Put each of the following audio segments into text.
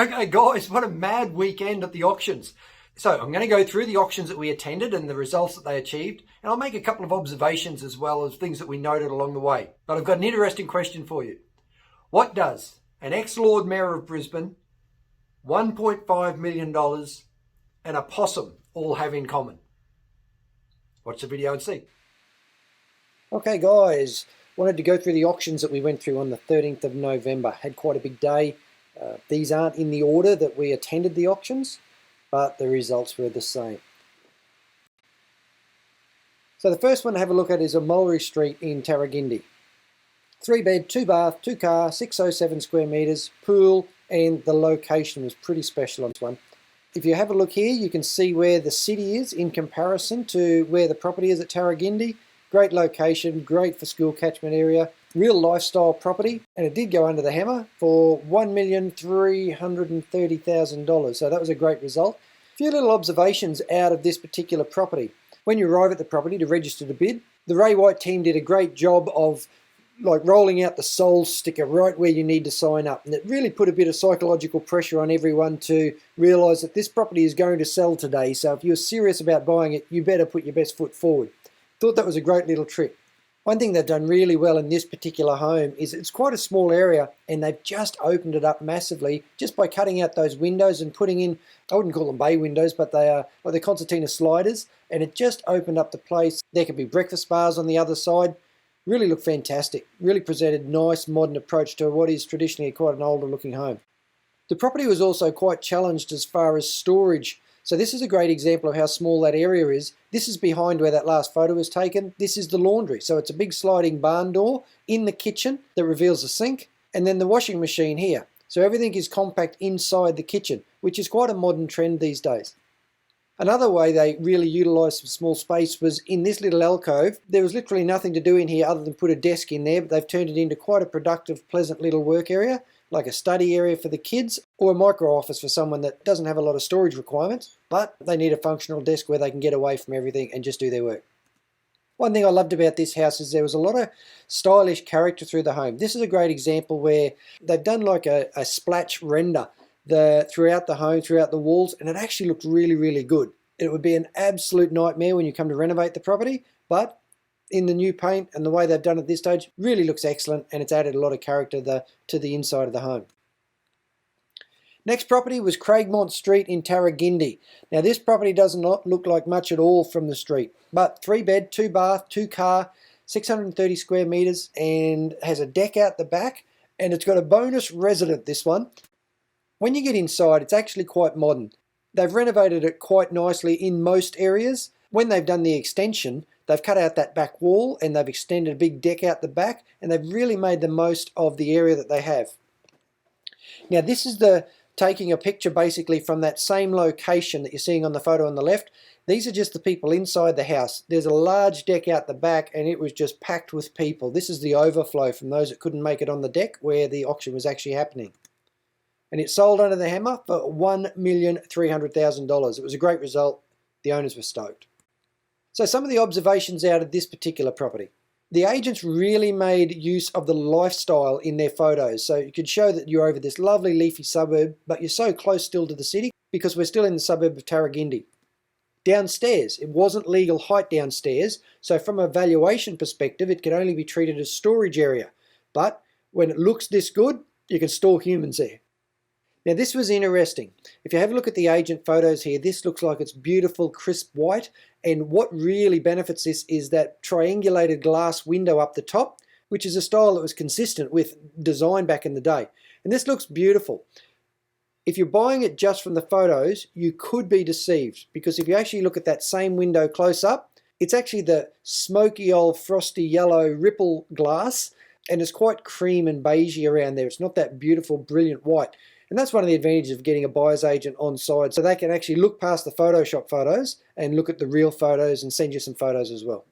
Okay, guys, what a mad weekend at the auctions. So I'm going to go through the auctions that we attended and the results that they achieved, and I'll make a couple of observations as well as things that we noted along the way. But I've got an interesting question for you. What does an ex-Lord Mayor of Brisbane, $1.5 million, and a possum all have in common? Watch the video and see. Okay, guys, wanted to go through the auctions that we went through on the 13th of November. Had quite a big day. These aren't in the order that we attended the auctions, but the results were the same. So the first one to have a look at is a Maori street in Taragindi. 3 bed, 2 bath, 2 car, 607 square metres, pool, and the location was pretty special on this one. If you have a look here, you can see where the city is in comparison to where the property is at Taragindi. Great location, great for school catchment area, real lifestyle property, and it did go under the hammer for $1,330,000, so that was a great result. A few little observations out of this particular property. When you arrive at the property to register to bid, the Ray White team did a great job of rolling out the sold sticker right where you need to sign up, and it really put a bit of psychological pressure on everyone to realise that this property is going to sell today, so if you're serious about buying it, you better put your best foot forward. Thought that was a great little trick. One thing they've done really well in this particular home is it's quite a small area, and they've just opened it up massively just by cutting out those windows and putting in, I wouldn't call them bay windows, but they are like the concertina sliders, and it just opened up the place. There could be breakfast bars on the other side. Really looked fantastic. Really presented nice modern approach to what is traditionally quite an older looking home. The property was also quite challenged as far as storage. So this is a great example of how small that area is. This is behind where that last photo was taken. This is the laundry. So it's a big sliding barn door in the kitchen that reveals the sink, and then the washing machine here. So everything is compact inside the kitchen, which is quite a modern trend these days. Another way they really utilised some small space was in this little alcove. There was literally nothing to do in here other than put a desk in there, but they've turned it into quite a productive, pleasant little work area, like a study area for the kids or a micro office for someone that doesn't have a lot of storage requirements, but they need a functional desk where they can get away from everything and just do their work. One thing I loved about this house is there was a lot of stylish character through the home. This is a great example where they've done like a splash render throughout the home, throughout the walls, and it actually looked really, really good. It would be an absolute nightmare when you come to renovate the property, but in the new paint and the way they've done it at this stage, really looks excellent, and it's added a lot of character to the inside of the home. Next property was Craigmont Street in Taragindi. Now this property does not look like much at all from the street, but 3 bed, 2 bath, 2 car, 630 square metres, and has a deck out the back, and it's got a bonus resident, this one. When you get inside, it's actually quite modern. They've renovated it quite nicely in most areas. When they've done the extension, they've cut out that back wall and they've extended a big deck out the back, and they've really made the most of the area that they have. Now this is taking a picture basically from that same location that you're seeing on the photo on the left. These are just the people inside the house. There's a large deck out the back and it was just packed with people. This is the overflow from those that couldn't make it on the deck where the auction was actually happening. And it sold under the hammer for $1,300,000. It was a great result. The owners were stoked. So some of the observations out of this particular property. The agents really made use of the lifestyle in their photos. So you could show that you're over this lovely leafy suburb, but you're so close still to the city because we're still in the suburb of Taragindi. Downstairs, it wasn't legal height downstairs. So from a valuation perspective, it could only be treated as storage area. But when it looks this good, you can store humans there. Now this was interesting. If you have a look at the agent photos here, this looks like it's beautiful, crisp white. And what really benefits this is that triangulated glass window up the top, which is a style that was consistent with design back in the day. And this looks beautiful. If you're buying it just from the photos, you could be deceived, because if you actually look at that same window close up, it's actually the smoky old frosty yellow ripple glass, and it's quite cream and beigey around there. It's not that beautiful, brilliant white. And that's one of the advantages of getting a buyer's agent on side, so they can actually look past the Photoshop photos and look at the real photos and send you some photos as well.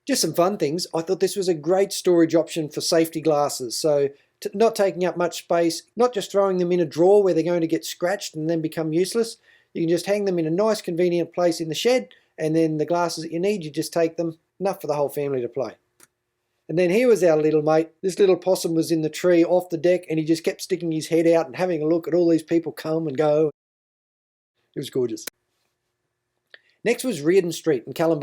Just some fun things. I thought this was a great storage option for safety glasses. So not taking up much space, not just throwing them in a drawer where they're going to get scratched and then become useless. You can just hang them in a nice convenient place in the shed, and then the glasses that you need, you just take them. Enough for the whole family to play. And then here was our little mate. This little possum was in the tree off the deck, and he just kept sticking his head out and having a look at all these people come and go. It was gorgeous. Next was Reardon Street in Callum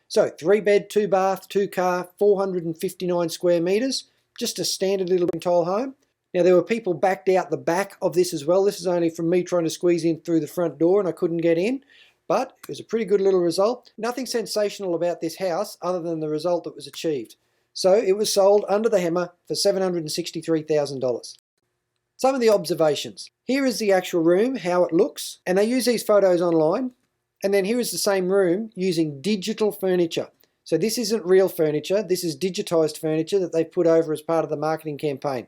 So 3-bed, 2-bath, 2-car, 459 square metres, just a standard little tile home. Now there were people backed out the back of this as well. This is only from me trying to squeeze in through the front door and I couldn't get in. But it was a pretty good little result. Nothing sensational about this house other than the result that was achieved. So it was sold under the hammer for $763,000. Some of the observations. Here is the actual room, how it looks, and they use these photos online. And then here is the same room using digital furniture. So this isn't real furniture, this is digitized furniture that they've put over as part of the marketing campaign.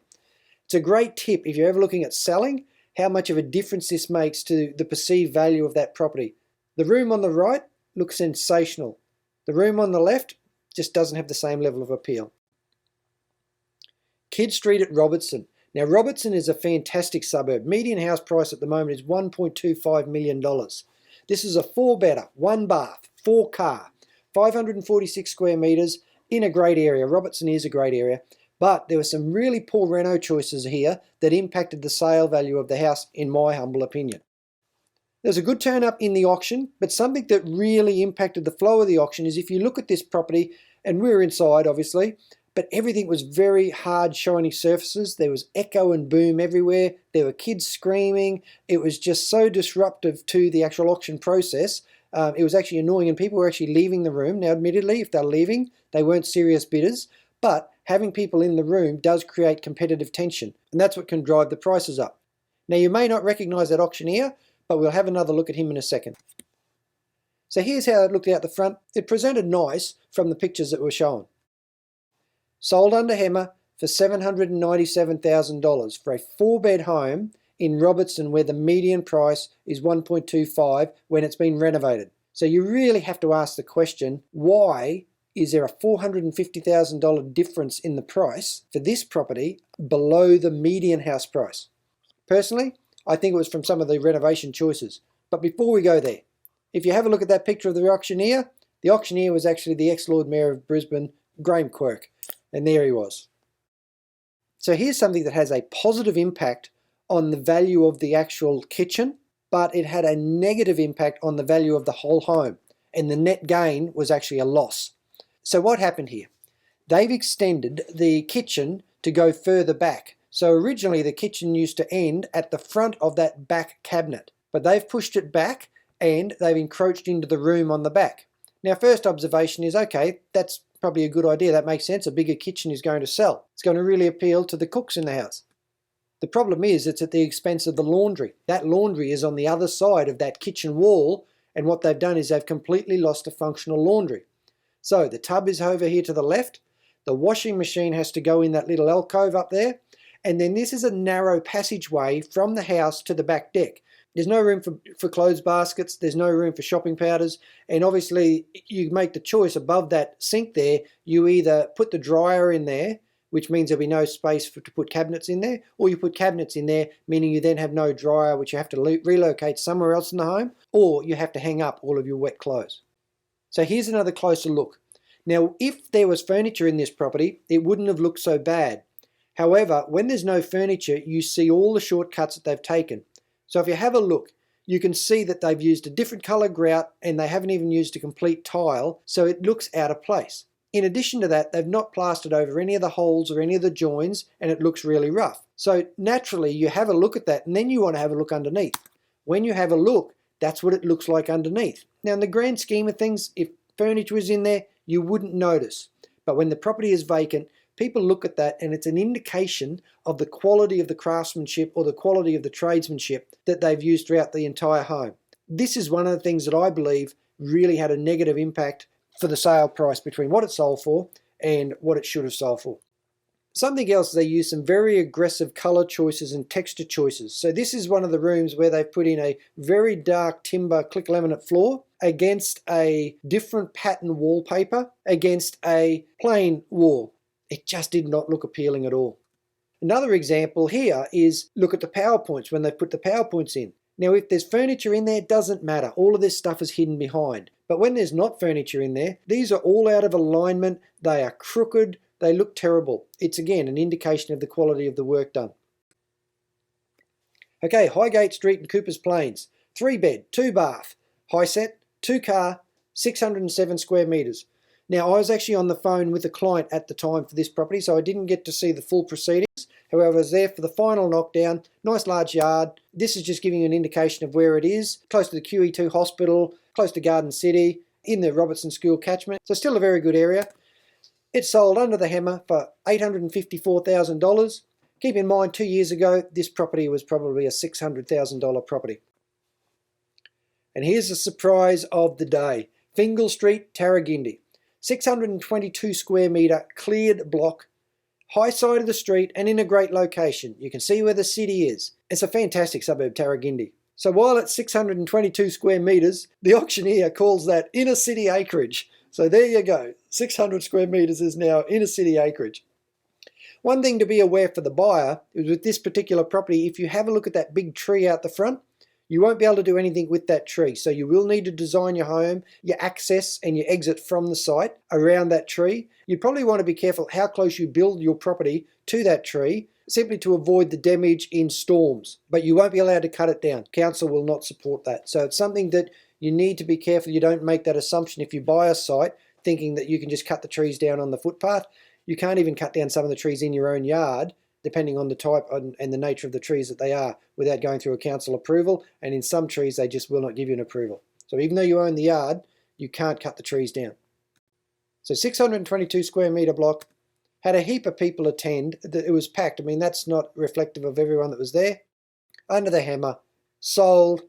It's a great tip if you're ever looking at selling, how much of a difference this makes to the perceived value of that property. The room on the right looks sensational. The room on the left just doesn't have the same level of appeal. Kidd Street at Robertson. Now Robertson is a fantastic suburb. Median house price at the moment is $1.25 million. This is a 4-bedder, 1-bath, 4-car, 546 square metres in a great area. Robertson is a great area, but there were some really poor reno choices here that impacted the sale value of the house in my humble opinion. There's a good turn up in the auction, but something that really impacted the flow of the auction is if you look at this property, and we were inside obviously, but everything was very hard shiny surfaces. There was echo and boom everywhere. There were kids screaming. It was just so disruptive to the actual auction process. It was actually annoying and people were actually leaving the room. Now admittedly, if they're leaving, they weren't serious bidders, but having people in the room does create competitive tension, and that's what can drive the prices up. Now you may not recognise that auctioneer, but we'll have another look at him in a second. So here's how it looked out the front. It presented nice from the pictures that were shown. Sold under hammer for $797,000 for a 4-bed home in Robertson where the median price is $1.25 when it's been renovated. So you really have to ask the question, why is there a $450,000 difference in the price for this property below the median house price? Personally, I think it was from some of the renovation choices. But before we go there, if you have a look at that picture of the auctioneer was actually the ex-Lord Mayor of Brisbane, Graham Quirk, and there he was. So here's something that has a positive impact on the value of the actual kitchen, but it had a negative impact on the value of the whole home, and the net gain was actually a loss. So what happened here? They've extended the kitchen to go further back. So originally the kitchen used to end at the front of that back cabinet, but they've pushed it back and they've encroached into the room on the back. Now first observation is, okay, that's probably a good idea, that makes sense, a bigger kitchen is going to sell. It's going to really appeal to the cooks in the house. The problem is it's at the expense of the laundry. That laundry is on the other side of that kitchen wall, and what they've done is they've completely lost a functional laundry. So the tub is over here to the left, the washing machine has to go in that little alcove up there, and then this is a narrow passageway from the house to the back deck. There's no room for clothes baskets, there's no room for shopping powders, and obviously you make the choice above that sink there, you either put the dryer in there, which means there'll be no space to put cabinets in there, or you put cabinets in there, meaning you then have no dryer, which you have to relocate somewhere else in the home, or you have to hang up all of your wet clothes. So here's another closer look. Now, if there was furniture in this property, it wouldn't have looked so bad. However, when there's no furniture, you see all the shortcuts that they've taken. So if you have a look, you can see that they've used a different colour grout and they haven't even used a complete tile, so it looks out of place. In addition to that, they've not plastered over any of the holes or any of the joins, and it looks really rough. So naturally, you have a look at that and then you want to have a look underneath. When you have a look, that's what it looks like underneath. Now, in the grand scheme of things, if furniture was in there, you wouldn't notice. But when the property is vacant, people look at that and it's an indication of the quality of the craftsmanship or the quality of the tradesmanship that they've used throughout the entire home. This is one of the things that I believe really had a negative impact for the sale price between what it sold for and what it should have sold for. Something else, they use some very aggressive colour choices and texture choices. So this is one of the rooms where they've put in a very dark timber click laminate floor against a different pattern wallpaper against a plain wall. It just did not look appealing at all. Another example here is look at the PowerPoints when they put the PowerPoints in. Now if there's furniture in there, it doesn't matter. All of this stuff is hidden behind. But when there's not furniture in there, these are all out of alignment. They are crooked, they look terrible. It's again an indication of the quality of the work done. Okay, Highgate Street in Coopers Plains. 3 bed, 2 bath, high set, 2 car, 607 square metres. Now, I was actually on the phone with the client at the time for this property, so I didn't get to see the full proceedings. However, I was there for the final knockdown. Nice large yard. This is just giving you an indication of where it is. Close to the QE2 hospital, close to Garden City, in the Robertson school catchment. So still a very good area. It sold under the hammer for $854,000. Keep in mind, 2 years ago, this property was probably a $600,000 property. And here's the surprise of the day. Fingal Street, Taragindi. 622 square metre cleared block, high side of the street and in a great location. You can see where the city is. It's a fantastic suburb, Taragindi. So while it's 622 square metres, the auctioneer calls that inner city acreage. So there you go. 600 square metres is now inner city acreage. One thing to be aware for the buyer is with this particular property, if you have a look at that big tree out the front, you won't be able to do anything with that tree. So you will need to design your home, your access and your exit from the site around that tree. You probably want to be careful how close you build your property to that tree, simply to avoid the damage in storms. But you won't be allowed to cut it down. Council will not support that. So it's something that you need to be careful you don't make that assumption if you buy a site thinking that you can just cut the trees down on the footpath. You can't even cut down some of the trees in your own yard, depending on the type and the nature of the trees that they are, without going through a council approval. And in some trees, they just will not give you an approval. So even though you own the yard, you can't cut the trees down. So 622 square metre block, had a heap of people attend. It was packed. I mean, that's not reflective of everyone that was there. Under the hammer, sold,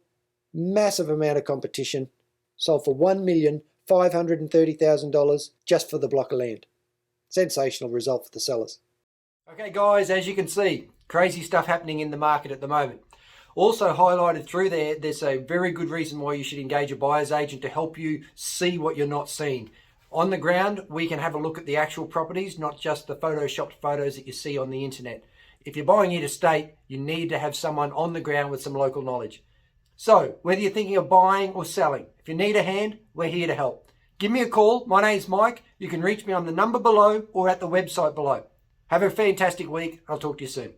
massive amount of competition, sold for $1,530,000 just for the block of land. Sensational result for the sellers. Okay guys, as you can see, crazy stuff happening in the market at the moment. Also highlighted through there's a very good reason why you should engage a buyer's agent to help you see what you're not seeing. On the ground, we can have a look at the actual properties, not just the photoshopped photos that you see on the internet. If you're buying interstate, you need to have someone on the ground with some local knowledge. So, whether you're thinking of buying or selling, if you need a hand, we're here to help. Give me a call. My name's Mike. You can reach me on the number below or at the website below. Have a fantastic week. I'll talk to you soon.